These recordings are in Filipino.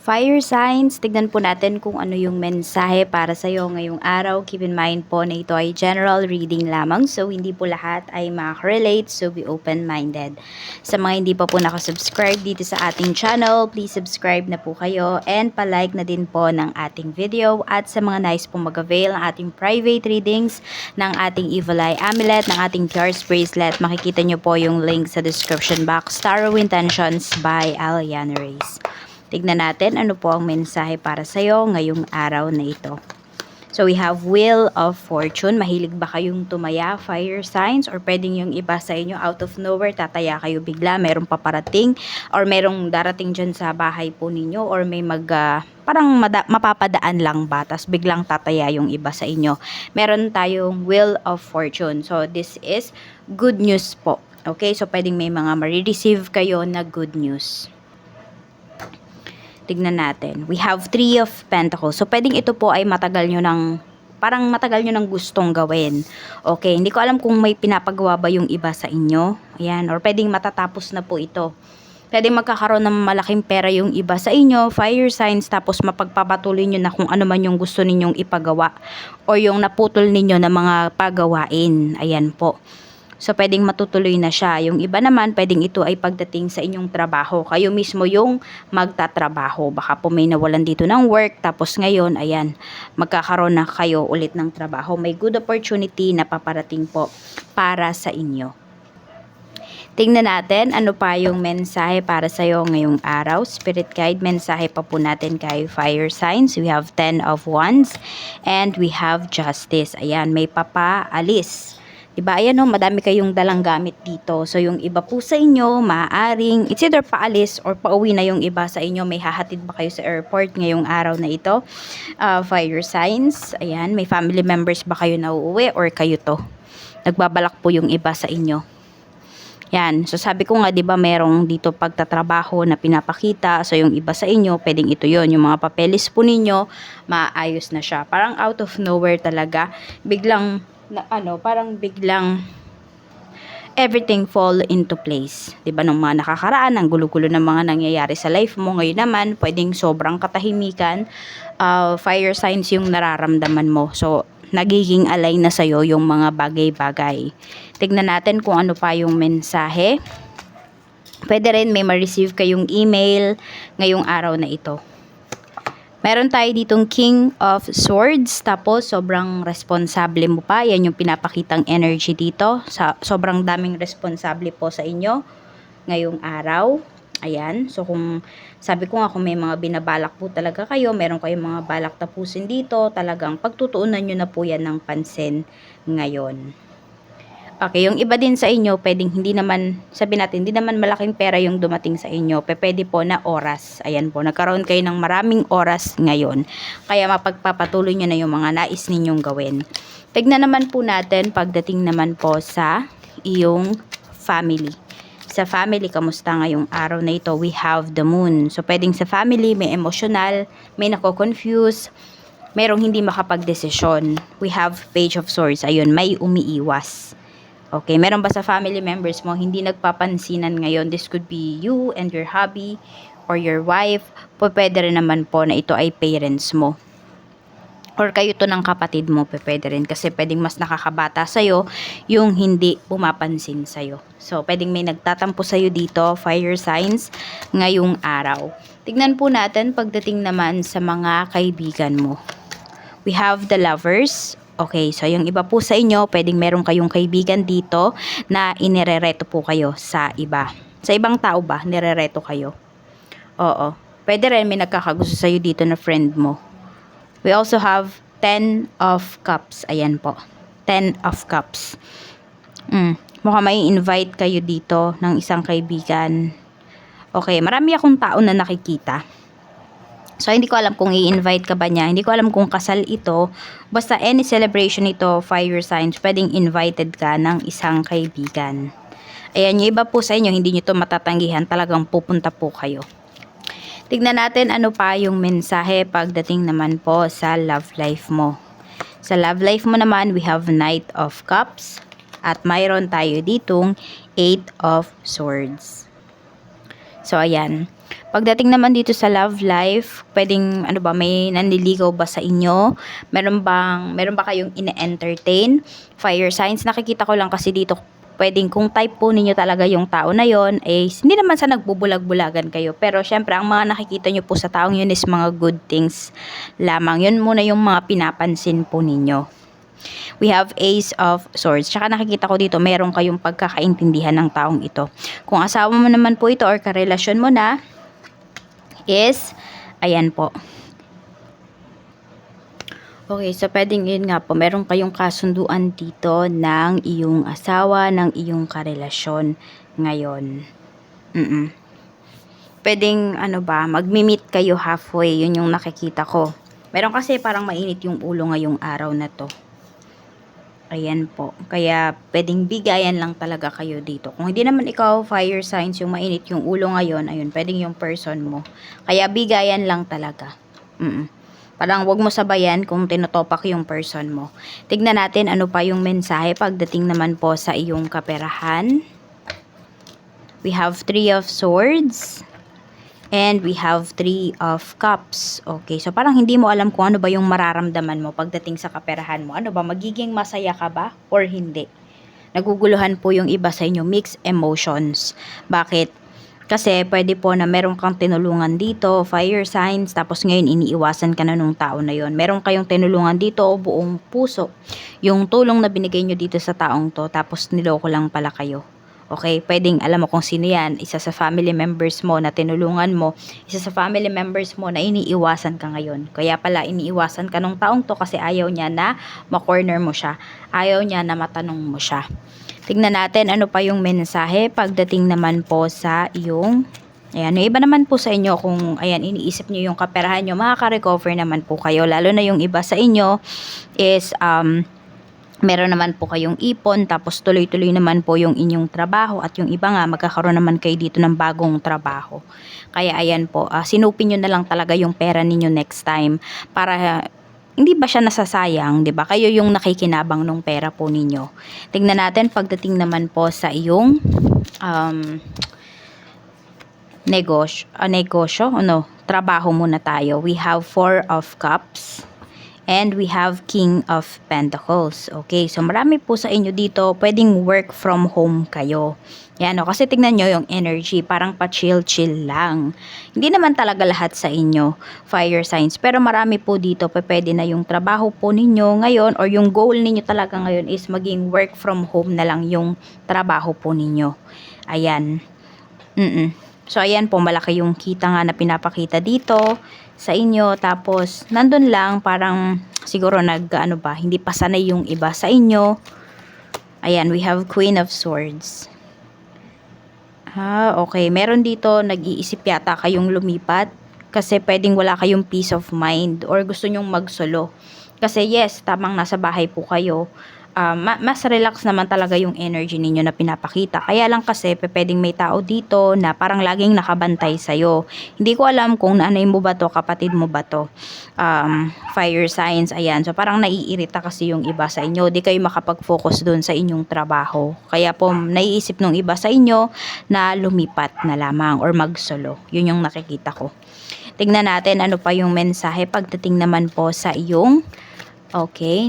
Fire signs, tignan po natin kung ano yung mensahe para sa iyo ngayong araw. Keep in mind po na ito ay general reading lamang, so hindi po lahat ay makaka-relate, so be open-minded. Sa mga hindi pa po nakasubscribe dito sa ating channel, please subscribe na po kayo and palike na din po ng ating video. At sa mga nice po mag-avail ng ating private readings, ng ating Evil Eye Amulet, ng ating Tears Bracelet, makikita nyo po yung link sa description box. Tarot Intentions by Aliana Reyes. Tignan natin ano po ang mensahe para sa iyo ngayong araw na ito. So we have Wheel of Fortune. Mahilig ba kayong tumaya, fire signs? Or pwedeng yung iba sa inyo out of nowhere, tataya kayo bigla, merong paparating or merong darating dyan sa bahay po ninyo, or may parang mapapadaan lang ba, tas biglang tataya yung iba sa inyo. Meron tayong Wheel of Fortune. So this is good news po. Okay, so pwedeng may mga marireceive kayo na good news. Tignan natin. We have Three of Pentacles. So, pwedeng ito po ay matagal nyo ng gustong gawin. Okay, hindi ko alam kung may pinapagawa ba yung iba sa inyo. Ayan, or pwedeng matatapos na po ito. Pwedeng magkakaroon ng malaking pera yung iba sa inyo, fire signs, tapos mapagpapatuloy nyo na kung ano man yung gusto ninyong ipagawa. O yung naputol ninyo na mga pagawain. Ayan po. So, pwedeng matutuloy na siya. Yung iba naman, pwedeng ito ay pagdating sa inyong trabaho. Kayo mismo yung magtatrabaho. Baka po may nawalan dito ng work. Tapos ngayon, ayan, magkakaroon na kayo ulit ng trabaho. May good opportunity na paparating po para sa inyo. Tingnan natin ano pa yung mensahe para sa iyo ngayong araw. Spirit guide, mensahe pa po natin kay fire signs. We have 10 of Wands and we have Justice. Ayan, may papaalis. Diba? Ayan o, madami kayong dalang gamit dito. So, yung iba po sa inyo, maaaring, it's either paalis or pauwi na yung iba sa inyo. May hahatid ba kayo sa airport ngayong araw na ito? Fire signs. Ayan, may family members ba kayo na uuwi or kayo to? Nagbabalak po yung iba sa inyo. Yan. So, sabi ko nga, diba, merong dito pagtatrabaho na pinapakita. So, yung iba sa inyo, pwedeng ito yon. Yung mga papeles po ninyo, maayos na siya. Parang out of nowhere talaga. Biglang parang biglang everything fall into place. 'Di ba, nung mga nakakaraan, ang gulo-gulo ng mga nangyayari sa life mo, ngayon naman pwedeng sobrang katahimikan, fire signs yung nararamdaman mo. So, nagiging align na sa'yo yung mga bagay-bagay. Tignan natin kung ano pa yung mensahe. Pwede rin may ma-receive kayong email ngayong araw na ito. Meron tayo ditong King of Swords, tapos sobrang responsable mo pa. Yan yung pinapakitang energy dito. Sobrang daming responsable po sa inyo ngayong araw. Ayan, so kung sabi ko nga, kung may mga binabalak po talaga kayo, meron kayong mga balak tapusin dito, talagang pagtutuunan nyo na po yan ng pansin ngayon. Okay, yung iba din sa inyo, pwedeng hindi naman, sabi natin, hindi naman malaking pera yung dumating sa inyo. Pwede po na oras. Ayan po, nagkaroon kayo ng maraming oras ngayon. Kaya mapagpapatuloy nyo na yung mga nais ninyong gawin. Tignan naman po natin, pagdating naman po sa iyong family. Sa family, kamusta ngayong araw na ito? We have the moon. So, pwedeng sa family, may emotional, may nako-confuse, merong hindi makapag-desisyon. We have Page of Swords. Ayun, may umiiwas. Okay, meron ba sa family members mo hindi nagpapansinan ngayon? This could be you and your hubby or your wife. Pwede rin naman po na ito ay parents mo. Or kayo to ng kapatid mo, pwede rin. Kasi pwedeng mas nakakabata sa'yo yung hindi pumapansin sa'yo. So, pwedeng may nagtatampo sa'yo dito, fire signs, ngayong araw. Tignan po natin pagdating naman sa mga kaibigan mo. We have the Lovers. Okay, so yung iba po sa inyo, pwedeng meron kayong kaibigan dito na inirereto po kayo sa iba. Sa ibang tao ba, nirereto kayo? Oo. Pwede rin may nagkakagusto sa'yo dito na friend mo. We also have 10 of Cups. Ayan po. 10 of Cups. Mukhang may invite kayo dito ng isang kaibigan. Okay, marami akong tao na nakikita. So, hindi ko alam kung i-invite ka ba niya. Hindi ko alam kung kasal ito. Basta any celebration ito, fire signs, pwedeng invited ka ng isang kaibigan. Ayan, yung iba po sa inyo, hindi nyo ito matatanggihan. Talagang pupunta po kayo. Tignan natin ano pa yung mensahe pagdating naman po sa love life mo. Sa love life mo naman, we have Knight of Cups. At mayroon tayo ditong 8 of Swords. So, ayan. Pagdating naman dito sa love life, pwedeng ano ba, may nanliligaw ba sa inyo? Meron ba kayong ine-entertain? Fire signs, nakikita ko lang kasi dito, pwedeng kung type po ninyo talaga yung tao na yon, eh, hindi naman sa nagbubulag-bulagan kayo. Pero syempre, ang mga nakikita nyo po sa taong yun is mga good things lamang. Yun muna yung mga pinapansin po ninyo. We have Ace of Swords. Tsaka nakikita ko dito, meron kayong pagkakaintindihan ng taong ito. Kung asawa mo naman po ito or karelasyon mo na, is, ayan po. Okay, so pwedeng yun nga po, meron kayong kasunduan dito ng iyong asawa, ng iyong karelasyon ngayon. Pwedeng ano ba, magmi-meet kayo halfway, yun yung nakikita ko. Meron kasi parang mainit yung ulo ngayong araw na to. Ayan po. Kaya, pwedeng bigayan lang talaga kayo dito. Kung hindi naman ikaw, fire signs, yung mainit yung ulo ngayon, ayun, pwedeng yung person mo. Kaya, bigayan lang talaga. Parang wag mo sabayan kung tinotopak yung person mo. Tignan natin ano pa yung mensahe pagdating naman po sa iyong kaperahan. We have 3 of Swords. And we have 3 of Cups. Okay, so parang hindi mo alam kung ano ba yung mararamdaman mo pagdating sa kaperahan mo. Ano ba, magiging masaya ka ba or hindi? Naguguluhan po yung iba sa inyo, mixed emotions. Bakit? Kasi pwede po na meron kang tinulungan dito, fire signs, tapos ngayon iniiwasan ka na nung tao na yon. Meron kayong tinulungan dito, buong puso. Yung tulong na binigay nyo dito sa taong to, tapos niloko lang pala kayo. Okay, pwedeng alam mo kung sino yan, isa sa family members mo na tinulungan mo, isa sa family members mo na iniiwasan ka ngayon. Kaya pala iniiwasan ka nung taong to kasi ayaw niya na ma-corner mo siya. Ayaw niya na matanong mo siya. Tignan natin ano pa yung mensahe pagdating naman po sa iyong, ayan, yung iba naman po sa inyo kung, ayan, iniisip nyo yung kaperahan nyo, makaka-recover naman po kayo. Lalo na yung iba sa inyo is, meron naman po kayong ipon, tapos tuloy-tuloy naman po yung inyong trabaho, at yung iba nga magkakaroon naman kayo dito ng bagong trabaho. Kaya ayan po, sinupin nyo na lang talaga yung pera ninyo next time para hindi ba siya nasasayang, 'di ba? Kayo yung nakikinabang ng pera po ninyo. Tingnan natin pagdating naman po sa iyong trabaho muna tayo. We have 4 of Cups. And we have King of Pentacles. Okay, so marami po sa inyo dito, pwedeng work from home kayo. Yan o, kasi tignan nyo yung energy, parang pa-chill-chill lang. Hindi naman talaga lahat sa inyo, fire signs. Pero marami po dito, pwede na yung trabaho po ninyo ngayon, or yung goal ninyo talaga ngayon is maging work from home na lang yung trabaho po ninyo. Ayan. So, ayan po, malaki yung kita nga na pinapakita dito sa inyo. Tapos, nandun lang, parang siguro hindi pa sanay yung iba sa inyo. Ayan, we have Queen of Swords. Okay. Meron dito, nag-iisip yata kayong lumipat. Kasi pwedeng wala kayong peace of mind or gusto nyong magsolo. Kasi yes, tamang nasa bahay po kayo. Mas relax naman talaga yung energy ninyo na pinapakita. Kaya lang kasi pwedeng may tao dito na parang laging nakabantay sa'yo. Hindi ko alam kung nanay mo ba to, kapatid mo ba to. Fire signs, ayan. So parang naiirita kasi yung iba sa inyo. Di kayo makapag-focus dun sa inyong trabaho. Kaya po naiisip nung iba sa inyo na lumipat na lamang or mag-solo. Yun yung nakikita ko. Tingnan natin ano pa yung mensahe pagdating naman po sa iyong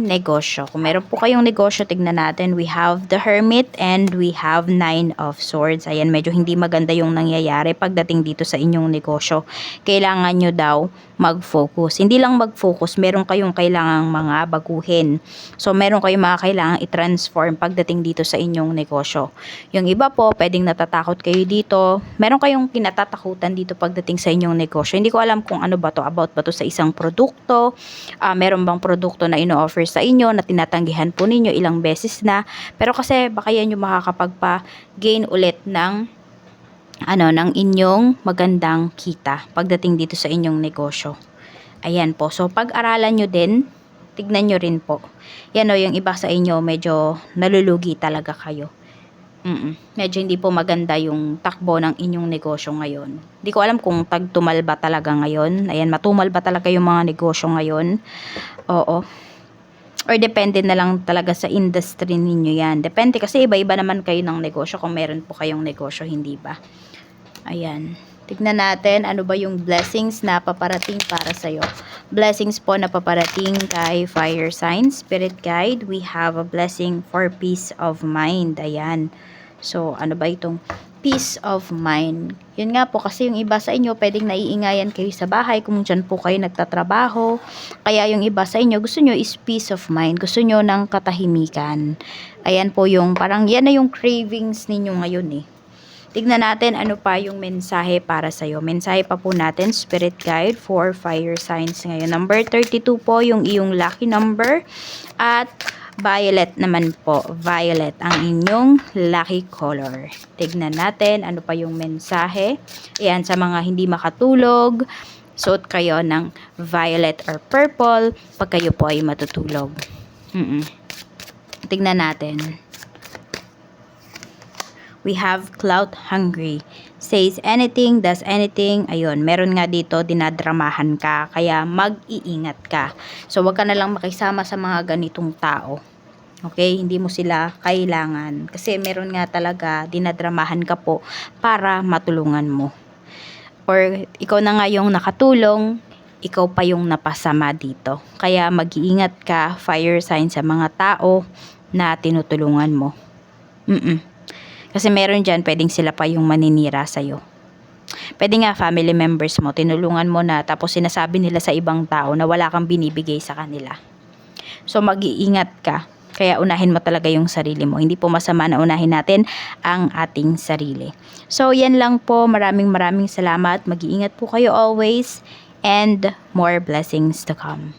negosyo. Kung meron po kayong negosyo, tignan natin. We have the Hermit and we have 9 of Swords. Ayan, medyo hindi maganda yung nangyayari pagdating dito sa inyong negosyo. Kailangan nyo daw mag-focus. Hindi lang mag-focus, meron kayong kailangang mga baguhin. So, meron kayong mga kailangang i-transform pagdating dito sa inyong negosyo. Yung iba po, pwedeng natatakot kayo dito. Meron kayong kinatatakutan dito pagdating sa inyong negosyo. Hindi ko alam kung ano ba to, about ba to sa isang produkto. Meron bang produkto na ino-offer sa inyo na tinatanggihan po ninyo ilang beses na. Pero kasi baka yan yung makakapagpa-gain ulit ng ng inyong magandang kita pagdating dito sa inyong negosyo. Ayan po. So, pag-aralan nyo din, tignan nyo rin po. Yan o, yung iba sa inyo, medyo nalulugi talaga kayo. Medyo hindi po maganda yung takbo ng inyong negosyo ngayon. Hindi ko alam kung tagtumal ba talaga ngayon. Ayan, matumal ba talaga yung mga negosyo ngayon? Oo. Or depende na lang talaga sa industry ninyo yan. Depende kasi iba-iba naman kayo ng negosyo kung meron po kayong negosyo, hindi ba? Ayan. Tignan natin ano ba yung blessings na paparating para sa'yo. Blessings po na paparating kay fire sign, spirit guide. We have a blessing for peace of mind. Ayan. So, ano ba itong peace of mind? Yun nga po, kasi yung iba sa inyo, pwedeng naiingayan kayo sa bahay kung dyan po kayo nagtatrabaho. Kaya yung iba sa inyo, gusto nyo is peace of mind. Gusto nyo ng katahimikan. Ayan po yung, parang yan na yung cravings ninyo ngayon eh. Tignan natin ano pa yung mensahe para sa'yo. Mensahe pa po natin, spirit guide for fire signs ngayon. Number 32 po yung iyong lucky number. At violet naman po. Violet ang inyong lucky color. Tignan natin ano pa yung mensahe. Ayan, sa mga hindi makatulog, suot kayo ng violet or purple pag kayo po ay matutulog. Tignan natin. We have clout hungry. Says anything, does anything. Ayun, meron nga dito, dinadramahan ka. Kaya mag-iingat ka. So, wag ka na lang makisama sa mga ganitong tao. Okay? Hindi mo sila kailangan. Kasi meron nga talaga, dinadramahan ka po para matulungan mo. Or, ikaw na nga yung nakatulong, ikaw pa yung napasama dito. Kaya mag-iingat ka, fire sign, sa mga tao na tinutulungan mo. Kasi meron dyan, pwedeng sila pa yung maninira sa'yo. Pwede nga family members mo, tinulungan mo na, tapos sinasabi nila sa ibang tao na wala kang binibigay sa kanila. So, mag-iingat ka. Kaya unahin mo talaga yung sarili mo. Hindi po masama na unahin natin ang ating sarili. So, yan lang po. Maraming salamat. Mag-iingat po kayo always. And more blessings to come.